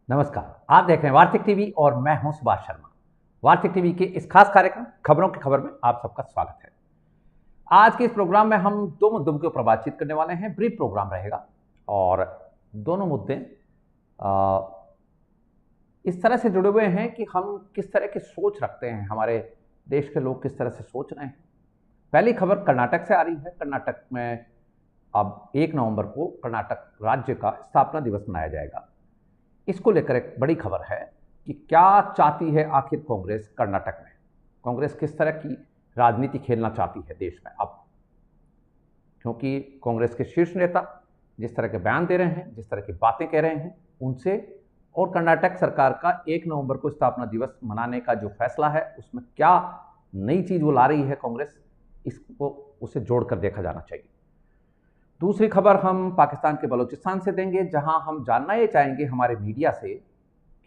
नमस्कार, आप देख रहे हैं वार्तिक टीवी और मैं हूं सुभाष शर्मा। वार्तिक टीवी के इस खास कार्यक्रम खबरों की खबर में आप सबका स्वागत है। आज के इस प्रोग्राम में हम दो मुद्दों के ऊपर बातचीत करने वाले हैं। ब्रीफ प्रोग्राम रहेगा और दोनों मुद्दे इस तरह से जुड़े हुए हैं कि हम किस तरह की सोच रखते हैं, हमारे देश के लोग किस तरह से सोच रहे हैं। पहली खबर कर्नाटक से आ रही है। कर्नाटक में अब 1 नवंबर को कर्नाटक राज्य का स्थापना दिवस मनाया जाएगा। इसको लेकर एक बड़ी खबर है कि क्या चाहती है आखिर कांग्रेस कर्नाटक में। कांग्रेस किस तरह की राजनीति खेलना चाहती है देश में अब, क्योंकि कांग्रेस के शीर्ष नेता जिस तरह के बयान दे रहे हैं, जिस तरह की बातें कह रहे हैं उनसे, और कर्नाटक सरकार का 1 नवंबर को स्थापना दिवस मनाने का जो फैसला है उसमें क्या नई चीज़ वो ला रही है कांग्रेस, इसको उसे जोड़कर देखा जाना चाहिए। दूसरी खबर हम पाकिस्तान के बलूचिस्तान से देंगे, जहां हम जानना ये चाहेंगे हमारे मीडिया से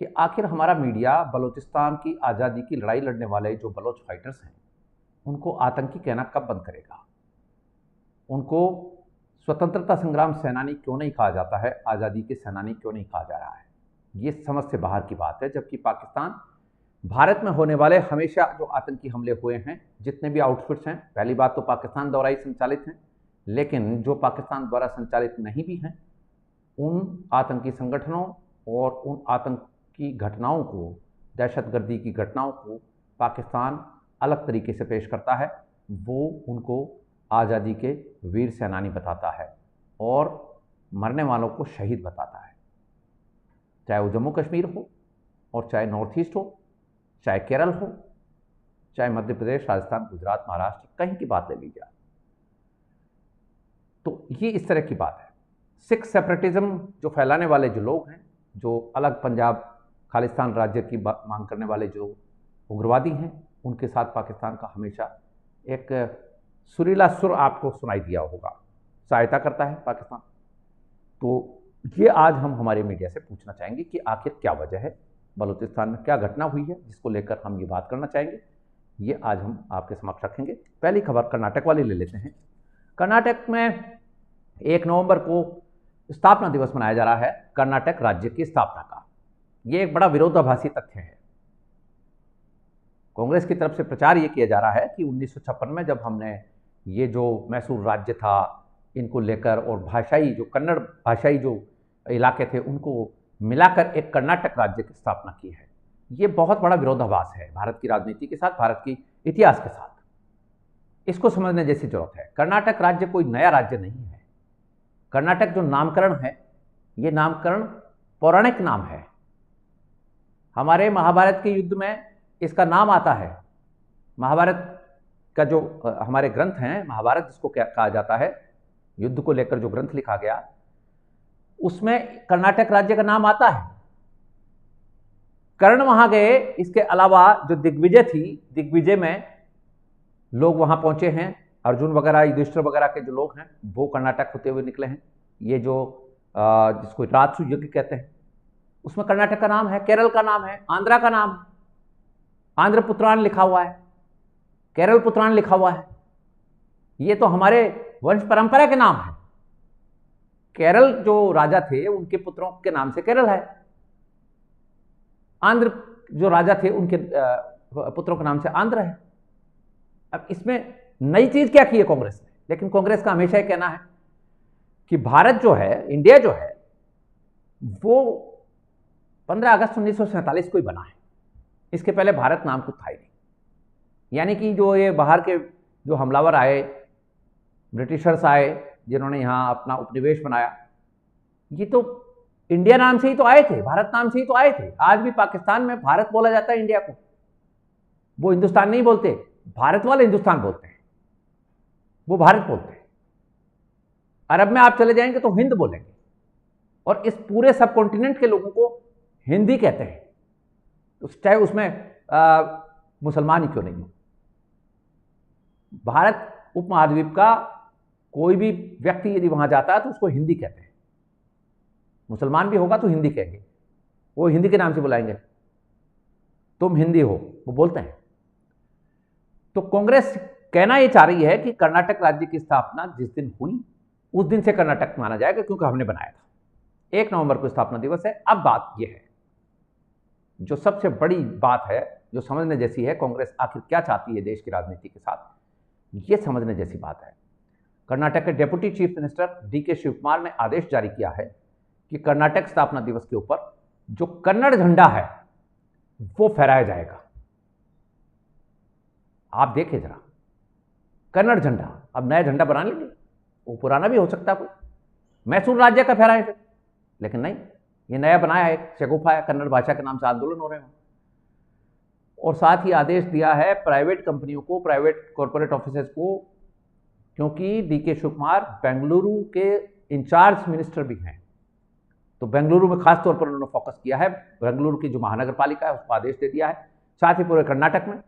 कि आखिर हमारा मीडिया बलूचिस्तान की आज़ादी की लड़ाई लड़ने वाले जो बलोच फाइटर्स हैं उनको आतंकी कहना कब बंद करेगा। उनको स्वतंत्रता संग्राम सेनानी क्यों नहीं कहा जाता है, आज़ादी के सेनानी क्यों नहीं कहा जा रहा है। ये समझ से बाहर की बात है, जबकि पाकिस्तान भारत में होने वाले हमेशा जो आतंकी हमले हुए हैं, जितने भी आउटफिट्स हैं, पहली बात तो पाकिस्तान द्वारा ही संचालित हैं, लेकिन जो पाकिस्तान द्वारा संचालित नहीं भी हैं, उन आतंकी संगठनों और उन आतंकी घटनाओं को, दहशतगर्दी की घटनाओं को पाकिस्तान अलग तरीके से पेश करता है। वो उनको आज़ादी के वीर सेनानी बताता है और मरने वालों को शहीद बताता है, चाहे वो जम्मू कश्मीर हो और चाहे नॉर्थ ईस्ट हो, चाहे केरल हो, चाहे मध्य प्रदेश, राजस्थान, गुजरात, महाराष्ट्र, कहीं की बात ले ली जाए। तो ये इस तरह की बात है। सिख सेपरेटिज्म जो फैलाने वाले जो लोग हैं, जो अलग पंजाब खालिस्तान राज्य की मांग करने वाले जो उग्रवादी हैं, उनके साथ पाकिस्तान का हमेशा एक सुरीला सुर आपको सुनाई दिया होगा, सहायता करता है पाकिस्तान। तो ये आज हम हमारे मीडिया से पूछना चाहेंगे कि आखिर क्या वजह है, बलूचिस्तान में क्या घटना हुई है जिसको लेकर हम ये बात करना चाहेंगे। ये आज हम आपके समक्ष रखेंगे। पहली खबर कर्नाटक वाली ले लेते हैं। कर्नाटक में 1 नवंबर को स्थापना दिवस मनाया जा रहा है, कर्नाटक राज्य की स्थापना का। ये एक बड़ा विरोधाभासी तथ्य है। कांग्रेस की तरफ से प्रचार ये किया जा रहा है कि 1956 में जब हमने ये जो मैसूर राज्य था इनको लेकर, और भाषाई जो कन्नड़ भाषाई जो इलाके थे उनको मिलाकर एक कर्नाटक राज्य की स्थापना की है। ये बहुत बड़ा विरोधाभास है भारत की राजनीति के साथ, भारत की इतिहास के साथ। इसको समझने जैसी जरूरत है। कर्नाटक राज्य कोई नया राज्य नहीं है। कर्नाटक जो नामकरण है, ये नामकरण पौराणिक नाम है। हमारे महाभारत के युद्ध में इसका नाम आता है। महाभारत का जो हमारे ग्रंथ हैं, महाभारत जिसको कहा जाता है, युद्ध को लेकर जो ग्रंथ लिखा गया, उसमें कर्नाटक राज्य का नाम आता है। कर्ण वहां गए, इसके अलावा जो दिग्विजय थी, दिग्विजय में लोग वहां पहुंचे हैं, अर्जुन वगैरह, युधिष्ठिर वगैरह के जो लोग हैं वो कर्नाटक होते हुए निकले हैं। ये जो जिसको राजसू यज्ञ कहते हैं, उसमें कर्नाटक का नाम है, केरल का नाम है, आंध्रा का नाम है। आंध्र पुत्राण लिखा हुआ है, केरल पुत्राण लिखा हुआ है। ये तो हमारे वंश परंपरा के नाम है। केरल जो राजा थे उनके पुत्रों के नाम से केरल है। आंध्र जो राजा थे उनके पुत्रों के नाम से आंध्र है। अब इसमें नई चीज क्या की है कांग्रेस ने? लेकिन कांग्रेस का हमेशा यह कहना है कि भारत जो है, इंडिया जो है, वो 15 अगस्त 1947 को ही बना है। इसके पहले भारत नाम कुछ था ही नहीं। यानी कि जो ये बाहर के जो हमलावर आए, ब्रिटिशर्स आए, जिन्होंने यहाँ अपना उपनिवेश बनाया, ये तो इंडिया नाम से ही तो आए थे, भारत नाम से ही तो आए थे। आज भी पाकिस्तान में भारत बोला जाता है इंडिया को। वो हिंदुस्तान नहीं बोलते, भारत वाले हिंदुस्तान बोलते हैं, वो भारत बोलते हैं। अरब में आप चले जाएंगे तो हिंद बोलेंगे, और इस पूरे सब कॉन्टिनेंट के लोगों को हिंदी कहते हैं, चाहे उसमें मुसलमान ही क्यों नहीं हो। भारत उपमहाद्वीप का कोई भी व्यक्ति यदि वहां जाता है तो उसको हिंदी कहते हैं। मुसलमान भी होगा तो हिंदी कहेंगे, वो हिंदी के नाम से बुलाएंगे, तुम हिंदी हो, वो बोलते हैं। तो कांग्रेस कहना ये चाह रही है कि कर्नाटक राज्य की स्थापना जिस दिन हुई उस दिन से कर्नाटक माना जाएगा, क्योंकि हमने बनाया था। 1 नवंबर को स्थापना दिवस है। अब बात यह है जो सबसे बड़ी बात है, जो समझने जैसी है, कांग्रेस आखिर क्या चाहती है देश की राजनीति के साथ, ये समझने जैसी बात है। कर्नाटक के deputy chief minister DK Shivakumar ने आदेश जारी किया है कि कर्नाटक स्थापना दिवस के ऊपर जो कन्नड़ झंडा है वो फहराया जाएगा। आप देखिए जरा, कन्नड़ झंडा, अब नया झंडा बना लेंगे, वो पुराना भी हो सकता है, कोई मैसूर राज्य का फहराए थे, लेकिन नहीं, ये नया बनाया है, शगुफा है, कन्नड़ भाषा के नाम से आंदोलन हो रहे हैं। और साथ ही आदेश दिया है प्राइवेट कंपनियों को, प्राइवेट कॉर्पोरेट ऑफिसर्स को, क्योंकि डीके शिव कुमार बेंगलुरु के इंचार्ज मिनिस्टर भी हैं, तो बेंगलुरु में खास तौर पर उन्होंने फोकस किया है। बेंगलुरु की जो महानगर पालिका है उसको आदेश दे दिया है। साथ ही पूरे कर्नाटक में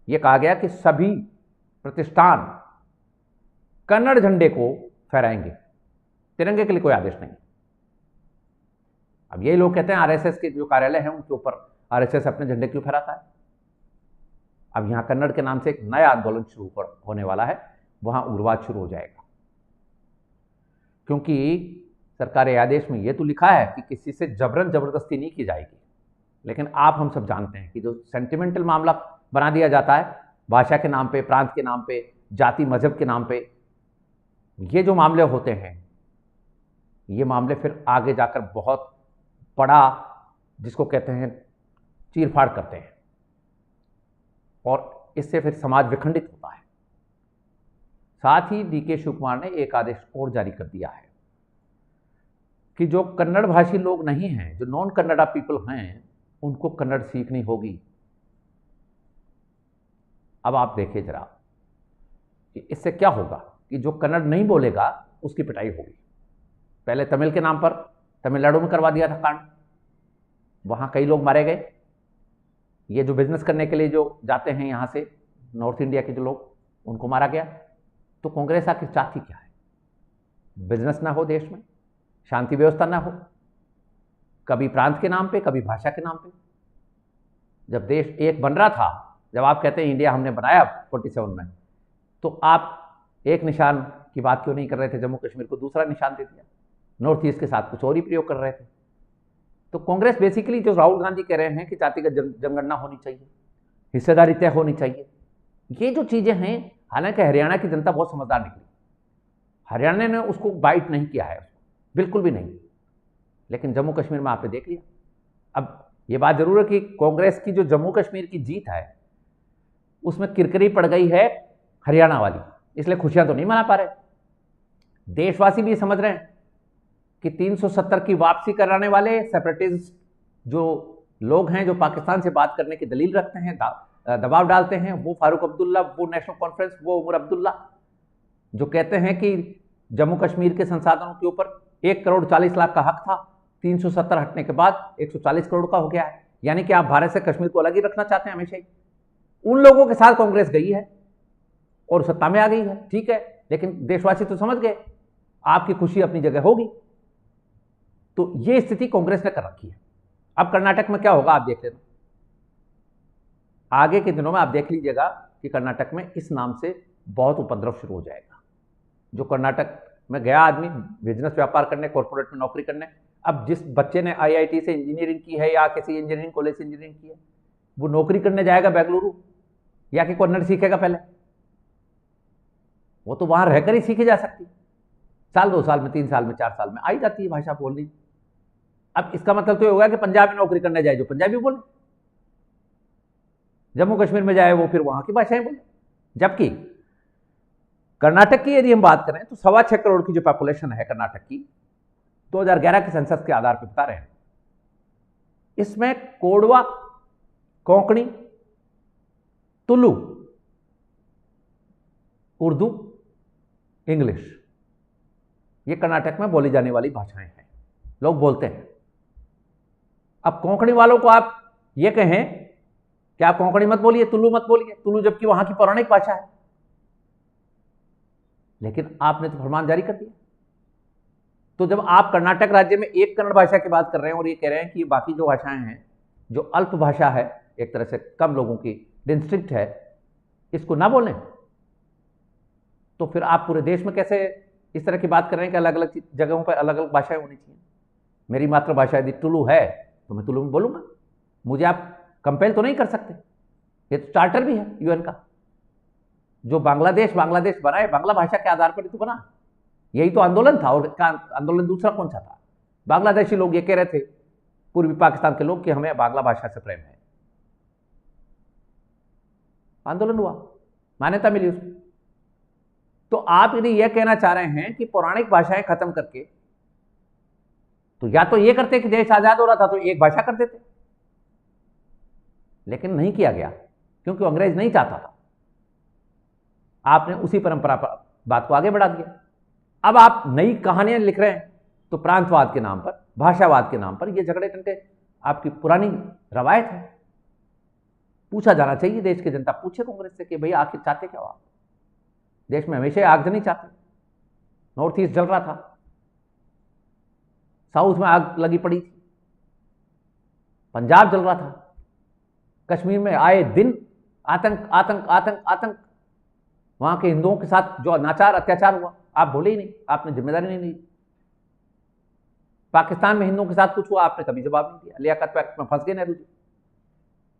यह कहा गया कि सभी प्रतिष्ठान कन्नड़ झंडे को फहराएंगे, तिरंगे के लिए कोई आदेश नहीं। अब यही लोग कहते हैं आरएसएस के जो कार्यालय हैं उनके ऊपर आरएसएस अपने झंडे क्यों फहराता है। अब यहां कन्नड़ के नाम से एक नया आंदोलन शुरू होने वाला है, वहां उग्रवाद शुरू हो जाएगा, क्योंकि सरकारी आदेश में यह तो लिखा है कि किसी से जबरन जबरदस्ती नहीं की जाएगी, लेकिन आप हम सब जानते हैं कि जो सेंटिमेंटल मामला बना दिया जाता है भाषा के नाम पे, प्रांत के नाम पे, जाति मजहब के नाम पे, ये जो मामले होते हैं, ये मामले फिर आगे जाकर बहुत बड़ा, जिसको कहते हैं, चीरफाड़ करते हैं और इससे फिर समाज विखंडित होता है। साथ ही डीके शिव कुमार ने एक आदेश और जारी कर दिया है कि जो कन्नड़ भाषी लोग नहीं हैं, जो नॉन कन्नड़ा पीपल हैं, उनको कन्नड़ सीखनी होगी। अब आप देखिए जरा कि इससे क्या होगा कि जो कन्नड़ नहीं बोलेगा उसकी पिटाई होगी। पहले तमिल के नाम पर तमिलनाडु में करवा दिया था कांड, वहां कई लोग मारे गए। ये जो बिजनेस करने के लिए जो जाते हैं यहां से नॉर्थ इंडिया के जो लोग, उनको मारा गया। तो कांग्रेस आखिर चाहती क्या है? बिजनेस ना हो देश में, शांति व्यवस्था ना हो, कभी प्रांत के नाम पे, कभी भाषा के नाम पे। जब देश एक बन रहा था, जब आप कहते हैं इंडिया हमने बनाया 47 में, तो आप एक निशान की बात क्यों नहीं कर रहे थे? जम्मू कश्मीर को दूसरा निशान दे दिया, नॉर्थ ईस्ट के साथ कुछ और ही प्रयोग कर रहे थे। तो कांग्रेस बेसिकली जो राहुल गांधी कह रहे हैं कि जातिगत जनगणना होनी चाहिए, हिस्सेदारी तय होनी चाहिए, ये जो चीजें हैं, हालांकि हरियाणा की जनता बहुत समझदार निकली, हरियाणा ने उसको बाइट नहीं किया है, बिल्कुल भी नहीं, लेकिन जम्मू कश्मीर में आपने देख लिया। अब ये बात जरूर है कि कांग्रेस की जो जम्मू कश्मीर की जीत है उसमें किरकिरी पड़ गई है हरियाणा वाली, इसलिए खुशियां तो नहीं मना पा रहे। देशवासी भी समझ रहे हैं कि 370 की वापसी कराने वाले सेपरेटिस्ट जो लोग हैं, जो पाकिस्तान से बात करने की दलील रखते हैं, दबाव डालते हैं, वो फारूक अब्दुल्ला, वो नेशनल कॉन्फ्रेंस, वो उमर अब्दुल्ला, जो कहते हैं कि जम्मू कश्मीर के संसाधनों के ऊपर 1 करोड़ 40 लाख का हक था, 370 हटने के बाद 140 करोड़ का हो गया है। यानी कि आप भारत से कश्मीर को अलग ही रखना चाहते हैं हमेशा ही। उन लोगों के साथ कांग्रेस गई है और सत्ता में आ गई है, ठीक है, लेकिन देशवासी तो समझ गए आपकी खुशी अपनी जगह होगी। तो यह स्थिति कांग्रेस ने कर रखी है। अब कर्नाटक में क्या होगा आप देख लेना, आगे के दिनों में आप देख लीजिएगा कि कर्नाटक में इस नाम से बहुत उपद्रव शुरू हो जाएगा। जो कर्नाटक में गया आदमी बिजनेस व्यापार करने, कॉर्पोरेट में नौकरी करने, अब जिस बच्चे ने आईआईटी से इंजीनियरिंग की है या किसी इंजीनियरिंग कॉलेज से इंजीनियरिंग की है, वो नौकरी करने जाएगा बेंगलुरु, या कि कन्नड़ सीखेगा पहले? वो तो वहां रहकर ही सीखी जा सकती, साल 2 साल में, 3 साल में, 4 साल में आई जाती है भाषा बोलनी। अब इसका मतलब तो ये होगा कि पंजाब में नौकरी करने जाए जो पंजाबी बोले, जम्मू कश्मीर में जाए वो फिर वहां की भाषाएं बोले। जबकि कर्नाटक की यदि हम बात करें तो 6.25 करोड़ की जो पॉपुलेशन है कर्नाटक की, 2011 के सेंसस के आधार पर बता रहे हैं, इसमें कोडवा, कोंकणी, तुलु, उर्दू, इंग्लिश, ये कर्नाटक में बोली जाने वाली भाषाएं हैं, लोग बोलते हैं। अब कोंकणी वालों को आप ये कहें कि आप कोंकणी मत बोलिए, तुलु मत बोलिए, तुलु जबकि वहां की पौराणिक भाषा है, लेकिन आपने तो फरमान जारी कर दिया। तो जब आप कर्नाटक राज्य में एक कन्नड़ भाषा की बात कर रहे हैं और ये कह रहे हैं कि बाकी जो भाषाएं हैं, जो अल्प भाषा है, एक तरह से कम लोगों की डिस्ट्रिक्ट है, इसको ना बोलें, तो फिर आप पूरे देश में कैसे इस तरह की बात कर रहे हैं कि अलग अलग जगहों पर अलग अलग भाषाएं होनी चाहिए? मेरी मातृभाषा यदि तुलु है तो मैं तुलु में बोलूंगा, मुझे आप कंपेल तो नहीं कर सकते, ये तो चार्टर भी है यूएन का। जो बांग्लादेश बना है बांग्ला भाषा के आधार पर ही तो बना, यही तो आंदोलन था। और आंदोलन दूसरा कौन सा था? बांग्लादेशी लोग ये कह रहे थे, पूर्वी पाकिस्तान के लोग, कि हमें बांग्ला भाषा से प्रेम है। आंदोलन हुआ, मान्यता मिली उसको। तो आप यदि यह कहना चाह रहे हैं कि पौराणिक भाषाएं खत्म करके, तो या तो ये करते कि देश आजाद हो रहा था तो एक भाषा कर देते, लेकिन नहीं किया गया क्योंकि अंग्रेज नहीं चाहता था। आपने उसी परंपरा पर बात को आगे बढ़ा दिया। अब आप नई कहानियां लिख रहे हैं, तो प्रांतवाद के नाम पर, भाषावाद के नाम पर ये झगड़े टंटे आपकी पुरानी रवायत है। पूछा जाना चाहिए, देश की जनता पूछे कांग्रेस से कि भैया आखिर चाहते क्या हो आप? देश में हमेशा आगजनी चाहते। नॉर्थ ईस्ट जल रहा था, साउथ में आग लगी पड़ी थी, पंजाब जल रहा था, कश्मीर में आए दिन आतंक आतंक आतंक आतंक, वहां के हिंदुओं के साथ जो अनाचार अत्याचार हुआ आप बोले ही नहीं, आपने जिम्मेदारी नहीं ली। पाकिस्तान में हिंदुओं के साथ कुछ हुआ, आपने कभी जवाब नहीं दिया। लियाकत पैक्ट में फंस गए नेहरू जी।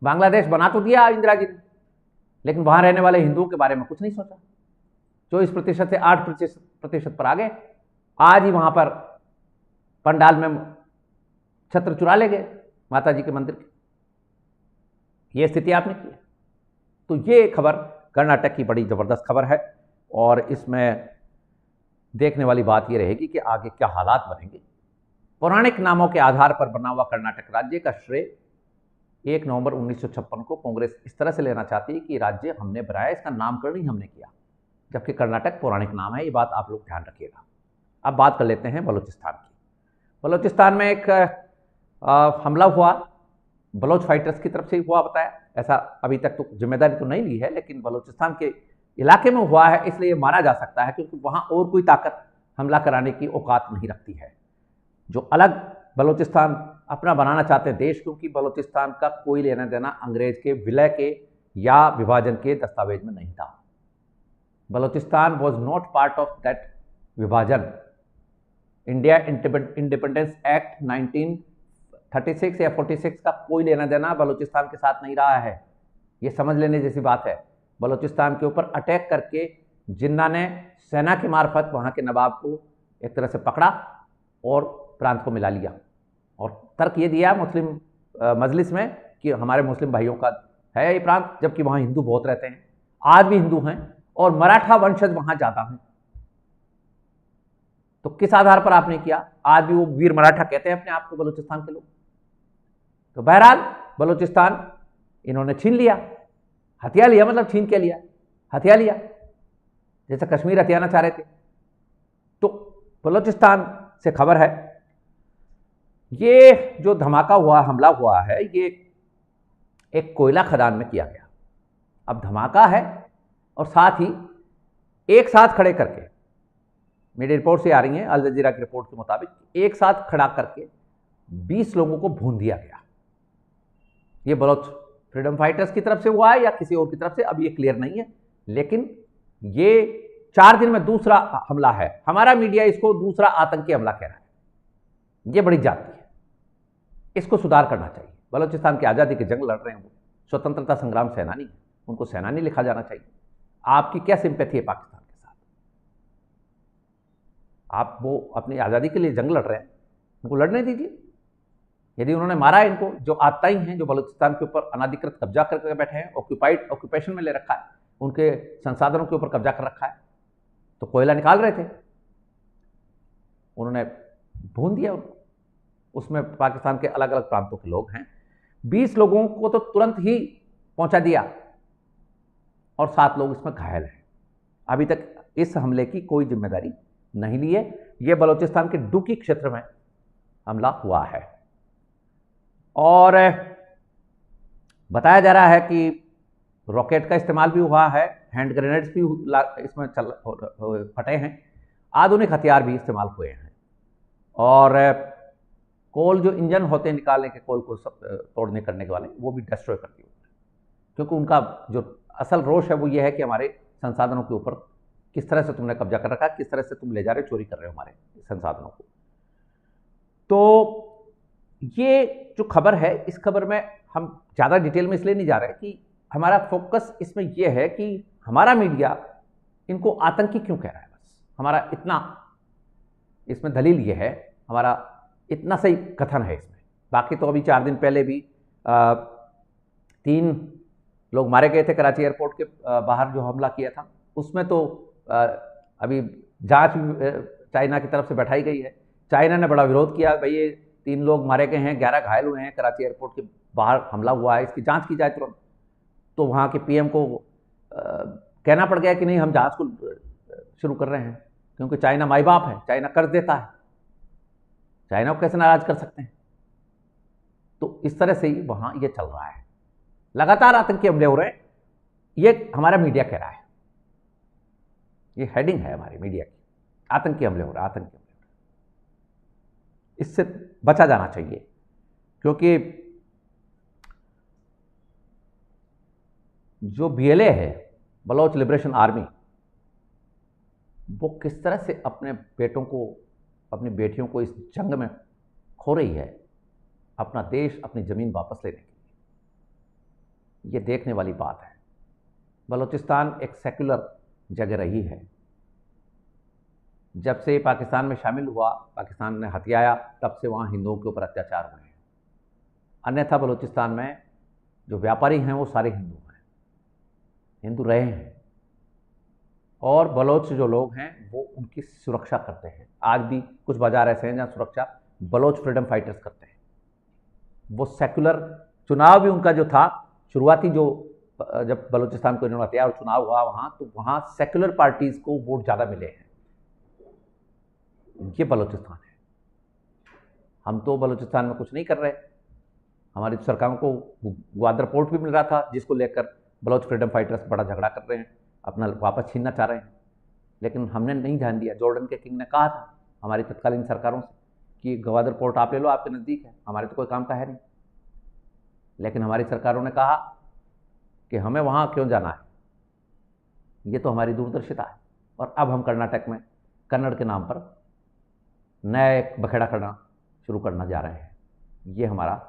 बांग्लादेश बना तो दिया इंदिरा जी ने, लेकिन वहां रहने वाले हिंदुओं के बारे में कुछ नहीं सोचा। 24% से 8% पर आ गए। आज ही वहां पर पंडाल में छत्र चुरा ले गए माता जी के मंदिर की। यह स्थिति आपने की है। तो ये खबर कर्नाटक की बड़ी जबरदस्त खबर है, और इसमें देखने वाली बात यह रहेगी कि आगे क्या हालात बनेंगे। पौराणिक नामों के आधार पर बना हुआ कर्नाटक राज्य का श्रेय 1 नवंबर 1956 को कांग्रेस इस तरह से लेना चाहती है कि राज्य हमने बनाया, इसका नामकरण ही हमने किया, जबकि कर्नाटक पौराणिक नाम है। ये बात आप लोग ध्यान रखिएगा। अब बात कर लेते हैं बलूचिस्तान की। बलूचिस्तान में एक हमला हुआ, बलोच फाइटर्स की तरफ से हुआ बताया। ऐसा अभी तक तो जिम्मेदारी तो नहीं ली है, लेकिन बलूचिस्तान के इलाके में हुआ है, इसलिए माना जा सकता है क्योंकि वहां और कोई ताकत हमला कराने की औकात नहीं रखती है। जो अलग बलूचिस्तान अपना बनाना चाहते हैं देश, क्योंकि बलूचिस्तान का कोई लेना देना अंग्रेज के विलय के या विभाजन के दस्तावेज में नहीं था। Balochistan was not part of that विभाजन। इंडिया इंडिपेंडेंस एक्ट 1936 या 46 का कोई लेना देना बलूचिस्तान के साथ नहीं रहा है। ये समझ लेने जैसी बात है। बलूचिस्तान के ऊपर अटैक करके जिन्ना ने सेना के मार्फत वहाँ के नवाब को एक तरह से पकड़ा और प्रांत को मिला लिया, और तर्क ये दिया मुस्लिम मजलिस में कि हमारे मुस्लिम भाइयों का है ये प्रांत, जबकि वहाँ हिंदू बहुत रहते हैं, आज भी हिंदू हैं, और मराठा वंशज वहाँ ज़्यादा हैं। तो किस आधार पर आपने किया? आज भी वो वीर मराठा कहते हैं अपने आप को बलूचिस्तान के लोग। तो बहरहाल बलूचिस्तान इन्होंने छीन लिया, हथिया लिया, मतलब छीन के लिया, हथिया लिया, जैसे कश्मीर हथियाना चाह रहे थे। तो बलूचिस्तान से खबर है, ये जो धमाका हुआ, हमला हुआ है, ये एक कोयला खदान में किया गया। अब धमाका है और साथ ही एक साथ खड़े करके, मेरी रिपोर्ट से आ रही है, अल जजीरा की रिपोर्ट के मुताबिक, एक साथ खड़ा करके 20 लोगों को भून दिया गया। ये बलोच फ्रीडम फाइटर्स की तरफ से हुआ है या किसी और की तरफ से, अब ये क्लियर नहीं है, लेकिन ये 4 दिन में दूसरा हमला है। हमारा मीडिया इसको दूसरा आतंकी हमला कह रहा है। ये बड़ी जाति है, इसको सुधार करना चाहिए। बलूचिस्तान की आज़ादी की जंग लड़ रहे हैं वो, स्वतंत्रता संग्राम सेनानी, उनको सेनानी लिखा जाना चाहिए। आपकी क्या सिंपैथी है पाकिस्तान के साथ? आप वो अपनी आज़ादी के लिए जंग लड़ रहे हैं, उनको लड़ने दीजिए। यदि उन्होंने मारा है इनको, जो आताई हैं, जो बलूचिस्तान के ऊपर अनाधिकृत कब्जा करके बैठे हैं, ऑक्यूपेशन में ले रखा है, उनके संसाधनों के ऊपर कब्जा कर रखा है, तो कोयला निकाल रहे थे, उन्होंने भून दिया उनको। उसमें पाकिस्तान के अलग अलग प्रांतों के लोग हैं। 20 लोगों को तो तुरंत ही पहुंचा दिया और 7 लोग इसमें घायल हैं। अभी तक इस हमले की कोई जिम्मेदारी नहीं ली है। यह बलूचिस्तान के डुकी क्षेत्र में हमला हुआ है, और बताया जा रहा है कि रॉकेट का इस्तेमाल भी हुआ है, हैंड ग्रेनेड्स भी इसमें फटे हैं, आधुनिक हथियार भी इस्तेमाल हुए हैं, और कोल जो इंजन होते हैं निकालने के, कोल को तोड़ने करने के वाले, वो भी डिस्ट्रॉय कर दिए, क्योंकि उनका जो असल रोष है वो ये है कि हमारे संसाधनों के ऊपर किस तरह से तुमने कब्जा कर रखा है, किस तरह से तुम ले जा रहे हो, चोरी कर रहे हो हमारे संसाधनों को। तो ये जो खबर है, इस खबर में हम ज़्यादा डिटेल में इसलिए नहीं जा रहे कि हमारा फोकस इसमें यह है कि हमारा मीडिया इनको आतंकी क्यों कह रहा है। बस हमारा इतना इसमें दलील यह है, हमारा इतना सही कथन है इसमें। बाकी तो अभी 4 दिन पहले भी 3 लोग मारे गए थे कराची एयरपोर्ट के बाहर जो हमला किया था, उसमें तो अभी जांच चाइना की तरफ से बैठाई गई है। चाइना ने बड़ा विरोध किया, भाई ये 3 लोग मारे गए हैं, 11 घायल हुए हैं, कराची एयरपोर्ट के बाहर हमला हुआ है, इसकी जांच की जाए तुरंत। तो वहाँ के पीएम को कहना पड़ गया कि नहीं, हम जांच को शुरू कर रहे हैं, क्योंकि चाइना माई बाप है, चाइना कर्ज देता है, चाइना को कैसे नाराज कर सकते हैं। तो इस तरह से ही वहाँ ये चल रहा है, लगातार आतंकी हमले हो रहे हैं, ये हमारा मीडिया कह रहा है, ये हेडिंग है हमारी मीडिया की, आतंकी हमले हो रहे हैं, आतंकी हमले हो रहे हैं। इससे बचा जाना चाहिए, क्योंकि जो BLA है, बलोच लिबरेशन आर्मी, वो किस तरह से अपने बेटों को, अपनी बेटियों को इस जंग में खो रही है, अपना देश, अपनी ज़मीन वापस लेने के लिए, ये देखने वाली बात है। बलूचिस्तान एक सेक्युलर जगह रही है, जब से पाकिस्तान में शामिल हुआ, पाकिस्तान ने हथियाया, तब से वहाँ हिंदुओं के ऊपर अत्याचार हुए हैं। अन्यथा बलूचिस्तान में जो व्यापारी हैं वो सारे हिंदू हैं, हिंदू रहे हैं, और बलोच जो लोग हैं वो उनकी सुरक्षा करते हैं। आज भी कुछ बाजार ऐसे हैं जहाँ सुरक्षा बलोच फ्रीडम फाइटर्स करते हैं। वो सेक्युलर चुनाव भी उनका जो था शुरुआती, जो जब बलूचिस्तान को इन्होंने हथियाया और चुनाव हुआ वहाँ, तो वहाँ सेक्युलर पार्टीज़ को वोट ज़्यादा मिले हैं। ये बलूचिस्तान है। हम तो बलूचिस्तान में कुछ नहीं कर रहे। हमारी सरकारों को ग्वादर पोर्ट भी मिल रहा था, जिसको लेकर बलोच फ्रीडम फाइटर्स बड़ा झगड़ा कर रहे हैं, अपना वापस छीनना चाह रहे हैं, लेकिन हमने नहीं ध्यान दिया। जॉर्डन के किंग ने कहा था हमारी तत्कालीन सरकारों से कि ग्वादर पोर्ट आप ले लो, आपके नज़दीक है, हमारे तो कोई काम का है नहीं। लेकिन हमारी सरकारों ने कहा कि हमें वहाँ क्यों जाना है, ये तो हमारी दूरदर्शिता है। और अब हम कर्नाटक में कन्नड़ के नाम पर नया एक बखेड़ा करना शुरू करना जा रहे हैं। ये हमारा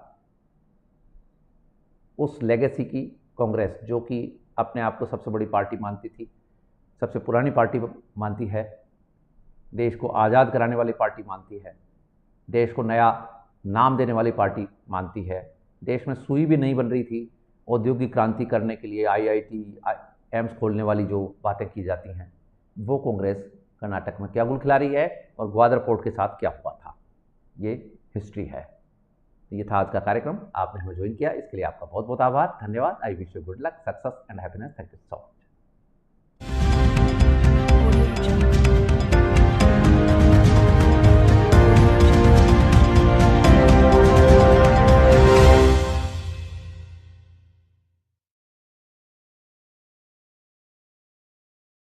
उस लेगेसी की कांग्रेस, जो कि अपने आप को सबसे बड़ी पार्टी मानती थी, सबसे पुरानी पार्टी मानती है, देश को आज़ाद कराने वाली पार्टी मानती है, देश को नया नाम देने वाली पार्टी मानती है। देश में सुई भी नहीं बन रही थी, औद्योगिक क्रांति करने के लिए IIT एम्स खोलने वाली जो बातें की जाती हैं, वो कांग्रेस कर्नाटक में क्या गुल खिला रही है, और ग्वादर पोर्ट के साथ क्या हुआ था, ये हिस्ट्री है। ये था आज का कार्यक्रम। आपने हमें ज्वाइन किया, इसके लिए आपका बहुत बहुत आभार, धन्यवाद। I wish you good luck, success and happiness. Thank you so much.